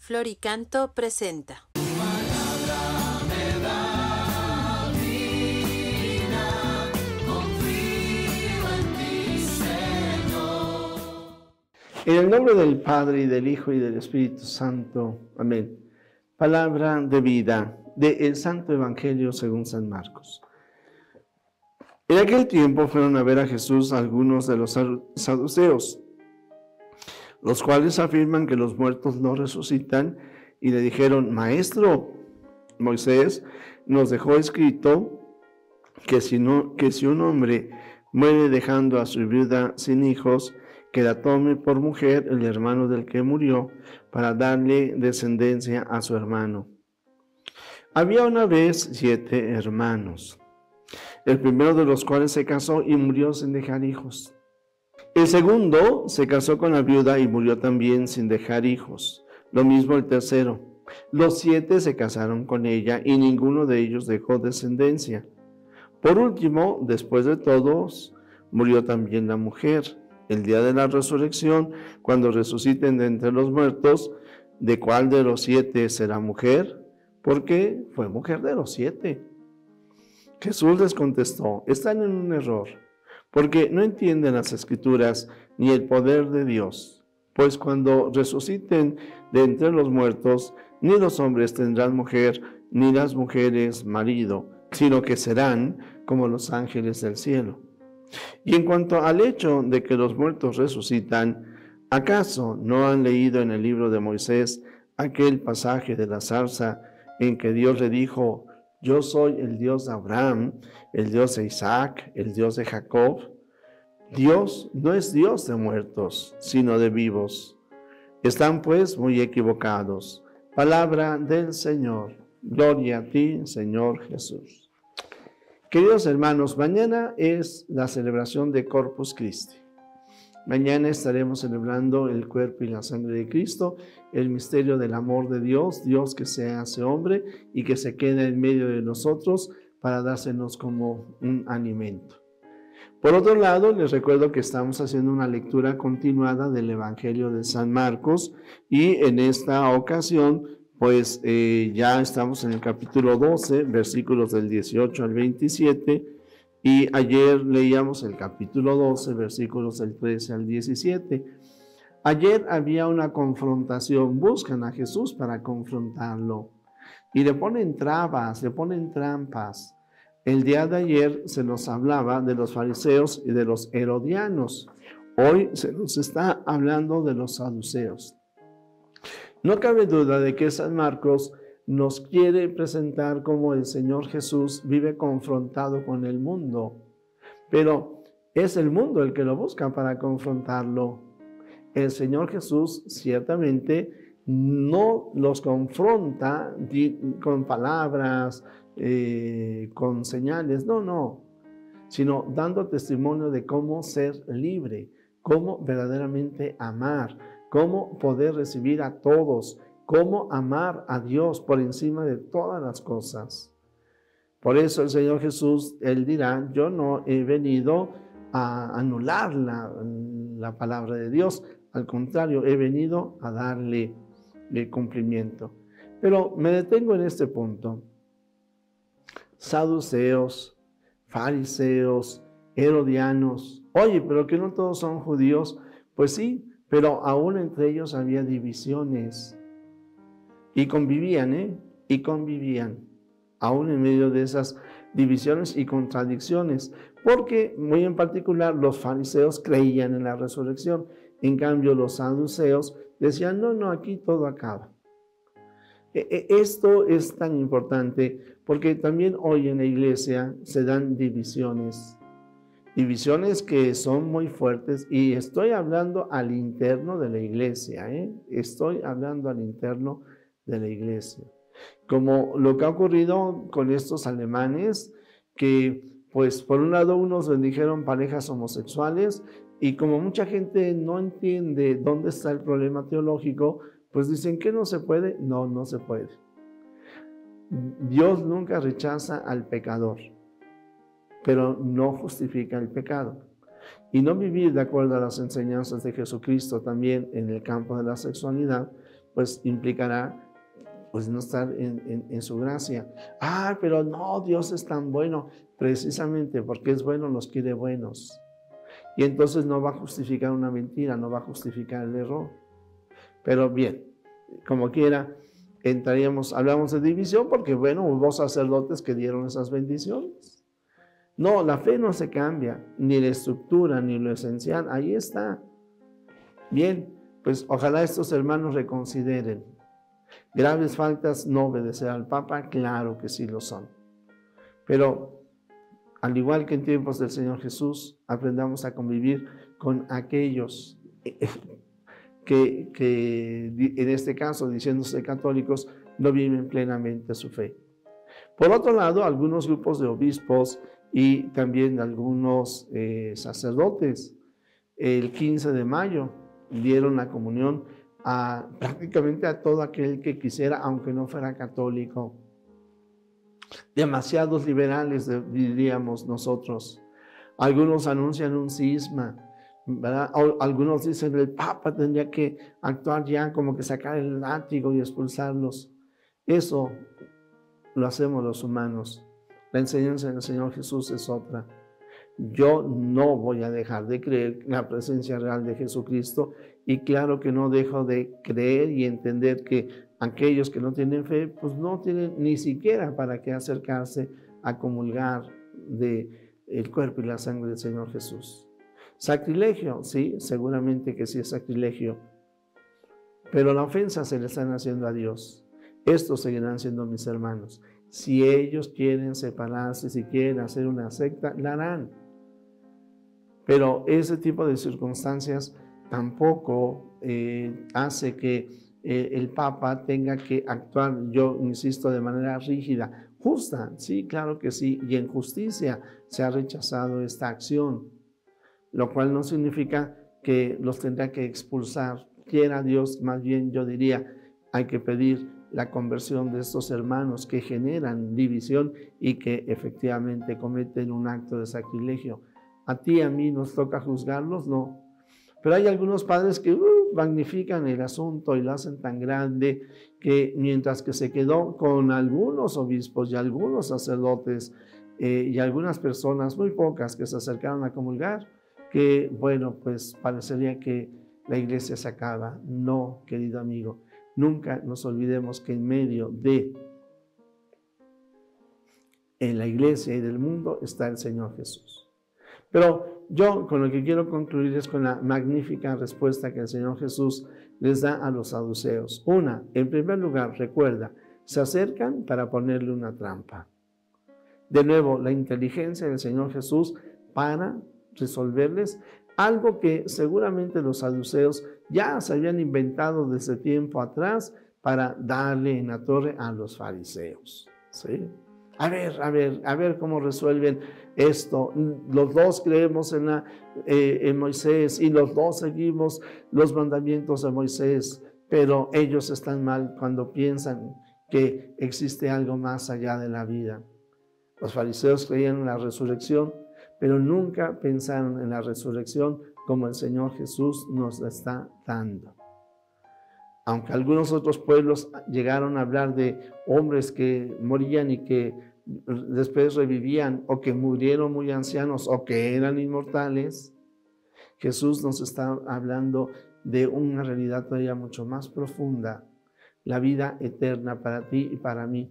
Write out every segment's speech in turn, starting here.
Floricanto presenta. En el nombre del Padre, y del Hijo, y del Espíritu Santo. Amén. Palabra de vida del Santo Evangelio según San Marcos. En aquel tiempo fueron a ver a Jesús algunos de los saduceos, los cuales afirman que los muertos no resucitan, y le dijeron: Maestro, Moisés nos dejó escrito que si un hombre muere dejando a su viuda sin hijos, que la tome por mujer el hermano del que murió, para darle descendencia a su hermano. Había una vez 7 hermanos, el primero de los cuales se casó y murió sin dejar hijos. El segundo se casó con la viuda y murió también sin dejar hijos. Lo mismo el tercero. Los 7 se casaron con ella y ninguno de ellos dejó descendencia. Por último, después de todos, murió también la mujer. El día de la resurrección, cuando resuciten de entre los muertos, ¿de cuál de los 7 será mujer? Porque fue mujer de los 7. Jesús les contestó: están en un error, porque no entienden las Escrituras ni el poder de Dios. Pues cuando resuciten de entre los muertos, ni los hombres tendrán mujer, ni las mujeres marido, sino que serán como los ángeles del cielo. Y en cuanto al hecho de que los muertos resucitan, ¿acaso no han leído en el libro de Moisés aquel pasaje de la zarza en que Dios le dijo: yo soy el Dios de Abraham, el Dios de Isaac, el Dios de Jacob? Dios no es Dios de muertos, sino de vivos. Están pues muy equivocados. Palabra del Señor. Gloria a ti, Señor Jesús. Queridos hermanos, mañana es la celebración de Corpus Christi. Mañana estaremos celebrando el cuerpo y la sangre de Cristo, el misterio del amor de Dios, Dios que se hace hombre y que se queda en medio de nosotros para dársenos como un alimento. Por otro lado, les recuerdo que estamos haciendo una lectura continuada del Evangelio de San Marcos, y en esta ocasión pues ya estamos en el capítulo 12, versículos del 18 al 27, y ayer leíamos el capítulo 12, versículos del 13 al 17. Ayer había una confrontación, buscan a Jesús para confrontarlo, y le ponen trabas, le ponen trampas. El día de ayer se nos hablaba de los fariseos y de los herodianos. Hoy se nos está hablando de los saduceos. No cabe duda de que San Marcos nos quiere presentar cómo el Señor Jesús vive confrontado con el mundo, pero es el mundo el que lo busca para confrontarlo. El Señor Jesús ciertamente no los confronta con palabras, con señales, no, sino dando testimonio de cómo ser libre, cómo verdaderamente amar, cómo poder recibir a todos, cómo amar a Dios por encima de todas las cosas. Por eso el Señor Jesús, Él dirá: yo no he venido a anular la palabra de Dios, al contrario, he venido a darle el cumplimiento. Pero me detengo en este punto. Saduceos, fariseos, herodianos. Oye, pero que no todos son judíos. Pues sí, pero aún entre ellos había divisiones. Y convivían, y convivían, aún en medio de esas divisiones y contradicciones. Porque, muy en particular, los fariseos creían en la resurrección. En cambio, los saduceos decían: no, aquí todo acaba. Esto es tan importante porque también hoy en la iglesia se dan divisiones que son muy fuertes, y estoy hablando al interno de la iglesia, estoy hablando al interno de la iglesia, como lo que ha ocurrido con estos alemanes que, pues, por un lado unos bendijeron parejas homosexuales, y como mucha gente no entiende dónde está el problema teológico, pues dicen que no se puede. No se puede. Dios nunca rechaza al pecador, pero no justifica el pecado. Y no vivir de acuerdo a las enseñanzas de Jesucristo también en el campo de la sexualidad, pues implicará pues no estar en su gracia. Ah, pero no, Dios es tan bueno. Precisamente porque es bueno, los quiere buenos. Y entonces no va a justificar una mentira, no va a justificar el error. Pero bien, como quiera, hablamos de división porque, bueno, hubo sacerdotes que dieron esas bendiciones. No, la fe no se cambia, ni la estructura, ni lo esencial, ahí está. Bien, pues ojalá estos hermanos reconsideren. Graves faltas, no obedecer al Papa, claro que sí lo son. Pero al igual que en tiempos del Señor Jesús, aprendamos a convivir con aquellos que en este caso, diciéndose católicos, no viven plenamente su fe. Por otro lado, algunos grupos de obispos y también algunos sacerdotes, el 15 de mayo, dieron la comunión prácticamente a todo aquel que quisiera, aunque no fuera católico. Demasiados liberales, diríamos nosotros. Algunos anuncian un cisma, ¿verdad? Algunos dicen que el Papa tendría que actuar ya, como que sacar el látigo y expulsarlos. Eso lo hacemos los humanos. La enseñanza del Señor Jesús es otra. Yo no voy a dejar de creer en la presencia real de Jesucristo, y claro que no dejo de creer y entender que aquellos que no tienen fe, pues no tienen ni siquiera para qué acercarse a comulgar del cuerpo y la sangre del Señor Jesús. Sacrilegio, sí, seguramente que sí es sacrilegio, pero la ofensa se le están haciendo a Dios. Estos seguirán siendo mis hermanos. Si ellos quieren separarse, si quieren hacer una secta, la harán. Pero ese tipo de circunstancias tampoco hace que el Papa tenga que actuar, yo insisto, de manera rígida. Justa, sí, claro que sí, y en justicia se ha rechazado esta acción, lo cual no significa que los tendrá que expulsar. Quiera Dios, más bien yo diría, hay que pedir la conversión de estos hermanos que generan división y que efectivamente cometen un acto de sacrilegio. A ti, a mí nos toca juzgarlos, no. Pero hay algunos padres que magnifican el asunto y lo hacen tan grande que mientras que se quedó con algunos obispos y algunos sacerdotes y algunas personas, muy pocas, que se acercaron a comulgar, que bueno, pues parecería que la iglesia se acaba. No, querido amigo, nunca nos olvidemos que en medio de la iglesia y del mundo está el Señor Jesús. Pero yo con lo que quiero concluir es con la magnífica respuesta que el Señor Jesús les da a los saduceos. Una, en primer lugar, recuerda, se acercan para ponerle una trampa. De nuevo, la inteligencia del Señor Jesús para resolverles algo que seguramente los saduceos ya se habían inventado desde tiempo atrás para darle en la torre a los fariseos. ¿Sí? A ver cómo resuelven esto. Los dos creemos en Moisés y los dos seguimos los mandamientos de Moisés, pero ellos están mal cuando piensan que existe algo más allá de la vida. Los fariseos creían en la resurrección, pero nunca pensaron en la resurrección como el Señor Jesús nos la está dando. Aunque algunos otros pueblos llegaron a hablar de hombres que morían y que después revivían, o que murieron muy ancianos, o que eran inmortales, Jesús nos está hablando de una realidad todavía mucho más profunda, la vida eterna para ti y para mí.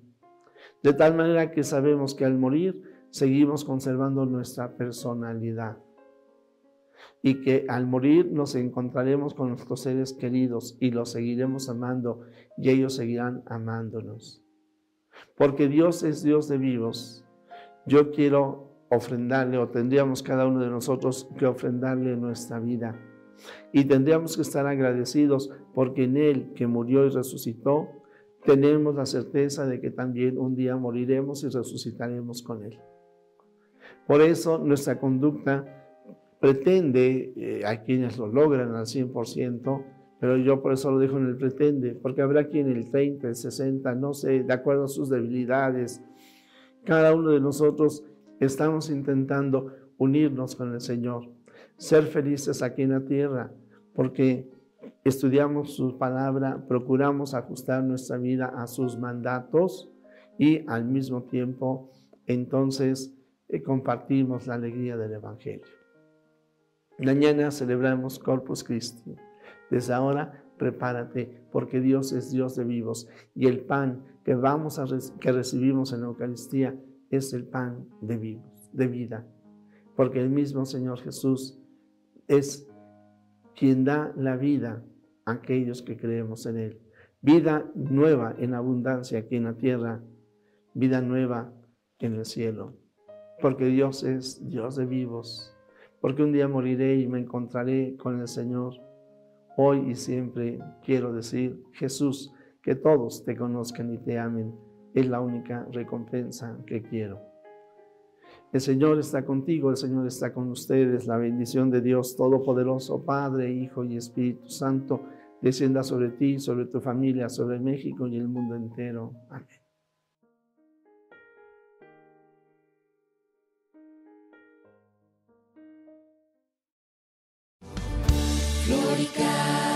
De tal manera que sabemos que al morir seguimos conservando nuestra personalidad, y que al morir nos encontraremos con nuestros seres queridos y los seguiremos amando, y ellos seguirán amándonos. Porque Dios es Dios de vivos. Yo quiero ofrendarle, o tendríamos cada uno de nosotros que ofrendarle nuestra vida. Y tendríamos que estar agradecidos porque en Él, que murió y resucitó, tenemos la certeza de que también un día moriremos y resucitaremos con Él. Por eso nuestra conducta pretende, hay quienes lo logran al 100%, pero yo por eso lo dejo en el pretende, porque habrá quien el 30, el 60, no sé, de acuerdo a sus debilidades. Cada uno de nosotros estamos intentando unirnos con el Señor, ser felices aquí en la tierra, porque estudiamos su palabra, procuramos ajustar nuestra vida a sus mandatos y al mismo tiempo entonces compartimos la alegría del Evangelio. Mañana celebramos Corpus Christi. Desde ahora prepárate, porque Dios es Dios de vivos y el pan que recibimos en la Eucaristía es el pan de vivos, de vida, porque el mismo Señor Jesús es quien da la vida a aquellos que creemos en Él. Vida nueva en abundancia aquí en la tierra, vida nueva en el cielo, porque Dios es Dios de vivos, porque un día moriré y me encontraré con el Señor. Hoy y siempre quiero decir, Jesús, que todos te conozcan y te amen, es la única recompensa que quiero. El Señor está contigo, el Señor está con ustedes. La bendición de Dios Todopoderoso, Padre, Hijo y Espíritu Santo, descienda sobre ti, sobre tu familia, sobre México y el mundo entero. Amén. Glorica.